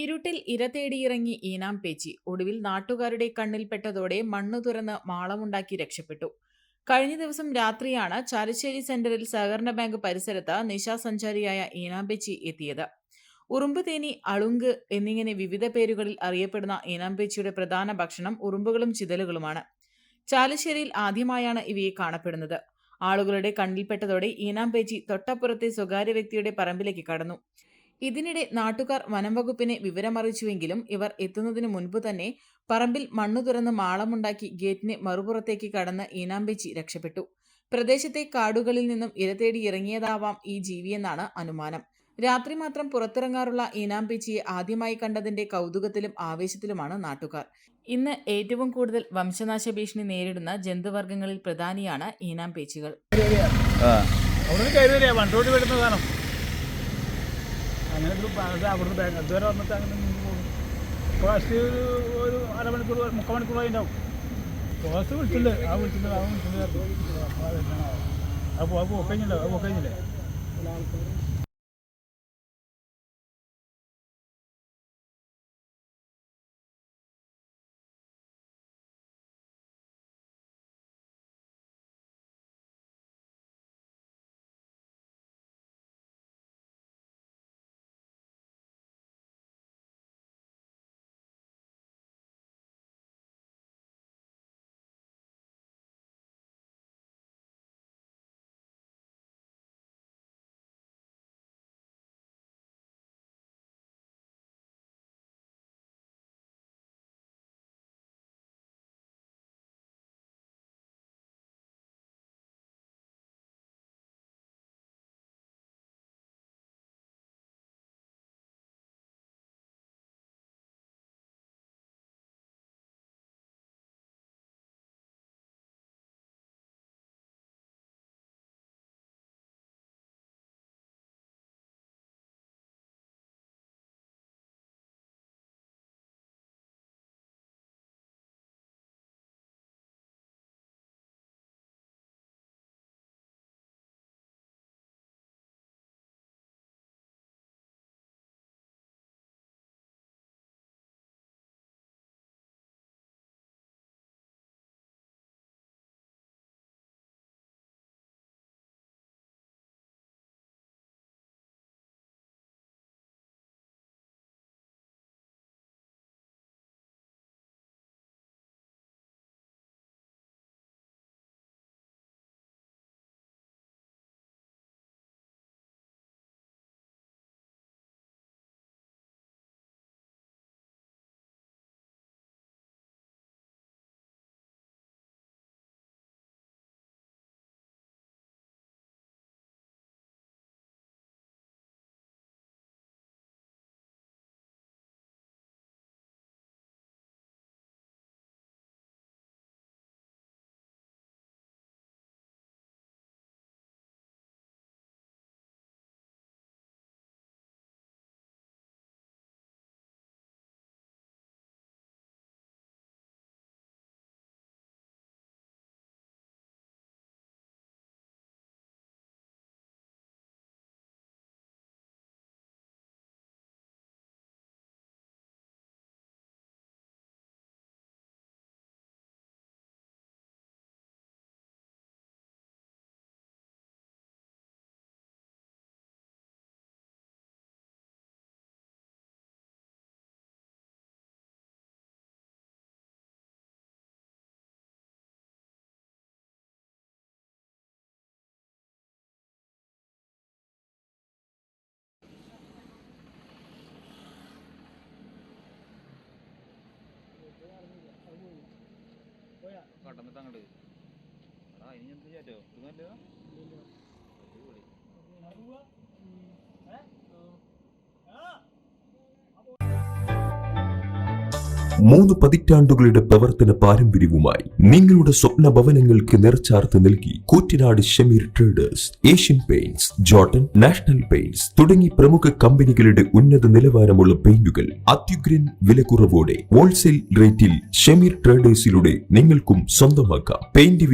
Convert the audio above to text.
ഇരുട്ടിൽ ഇര തേടിയിറങ്ങി ഈനാം പേച്ചി ഒടുവിൽ നാട്ടുകാരുടെ കണ്ണിൽപ്പെട്ടതോടെ മണ്ണു തുറന്ന് മാളമുണ്ടാക്കി രക്ഷപ്പെട്ടു. കഴിഞ്ഞ ദിവസം രാത്രിയാണ് ചാലിശ്ശേരി സെന്ററിൽ സഹകരണ ബാങ്ക് പരിസരത്ത് നിശാസഞ്ചാരിയായ ഈനാം പേച്ചി എത്തിയത്. ഉറുമ്പ് തേനി, അളുങ്ക് എന്നിങ്ങനെ വിവിധ പേരുകളിൽ അറിയപ്പെടുന്ന ഈനാം പേച്ചിയുടെ പ്രധാന ഭക്ഷണം ഉറുമ്പുകളും ചിതലുകളുമാണ്. ചാലിശ്ശേരിയിൽ ആദ്യമായാണ് ഇവയെ കാണപ്പെടുന്നത്. ആളുകളുടെ കണ്ണിൽപ്പെട്ടതോടെ ഈനാം പേച്ചി തൊട്ടപ്പുറത്തെ സ്വകാര്യ വ്യക്തിയുടെ പറമ്പിലേക്ക് കടന്നു. ഇതിനിടെ നാട്ടുകാർ വനംവകുപ്പിനെ വിവരമറിയിച്ചുവെങ്കിലും ഇവർ എത്തുന്നതിനു മുൻപ് തന്നെ പറമ്പിൽ മണ്ണു തുറന്ന് മാളമുണ്ടാക്കി ഗേറ്റിന് മറുപുറത്തേക്ക് കടന്ന് ഈനാം പേച്ചി രക്ഷപ്പെട്ടു. പ്രദേശത്തെ കാടുകളിൽ നിന്നും ഇര തേടി ഇറങ്ങിയതാവാം ഈ ജീവിയെന്നാണ് അനുമാനം. രാത്രി മാത്രം പുറത്തിറങ്ങാറുള്ള ഈനാം പേച്ചിയെ ആദ്യമായി കണ്ടതിന്റെ കൗതുകത്തിലും ആവേശത്തിലുമാണ് നാട്ടുകാർ. ഇന്ന് ഏറ്റവും കൂടുതൽ വംശനാശ ഭീഷണി നേരിടുന്ന ജന്തുവർഗ്ഗങ്ങളിൽ പ്രധാനിയാണ് ഈനാം പേച്ചികൾ. അങ്ങനെ അവിടുന്ന് ബാങ്ക് അതുവരെ വന്നിട്ട് അങ്ങനെ നിന്ന് പോകും. ഫസ്റ്റ് ഒരു അരമണിക്കൂർ 3/4 മണിക്കൂറായി ഉണ്ടാവും. ഫസ്റ്റ് വിളിച്ചിട്ടുണ്ട് അവൻ വിളിച്ചിട്ടുണ്ട് അപ്പോൾ കഴിഞ്ഞില്ലേ കടന്നിട്ട് അങ്ങോട്ട് ഇനി എന്ത് ചെയ്യാറ്റോ ഇതല്ലോ 3 പതിറ്റാണ്ടുകളുടെ പ്രവർത്തന പാരമ്പര്യവുമായി നിങ്ങളുടെ സ്വപ്ന ഭവനങ്ങൾക്ക് നിറച്ചാർത്ത് നൽകി Koottanad Shameer traders, Asian paints, Jordan, national paints തുടങ്ങി പ്രമുഖ കമ്പനികളുടെ ഉന്നത നിലവാരമുള്ള പെയിന്റുകൾ അത്യുഗ്രൻ വിലക്കുറവോടെ ഹോൾസെയിൽ റേറ്റിൽ ഷമീർ ട്രേഡേഴ്സിലൂടെ നിങ്ങൾക്കും സ്വന്തമാക്കാം. പെയിന്റ്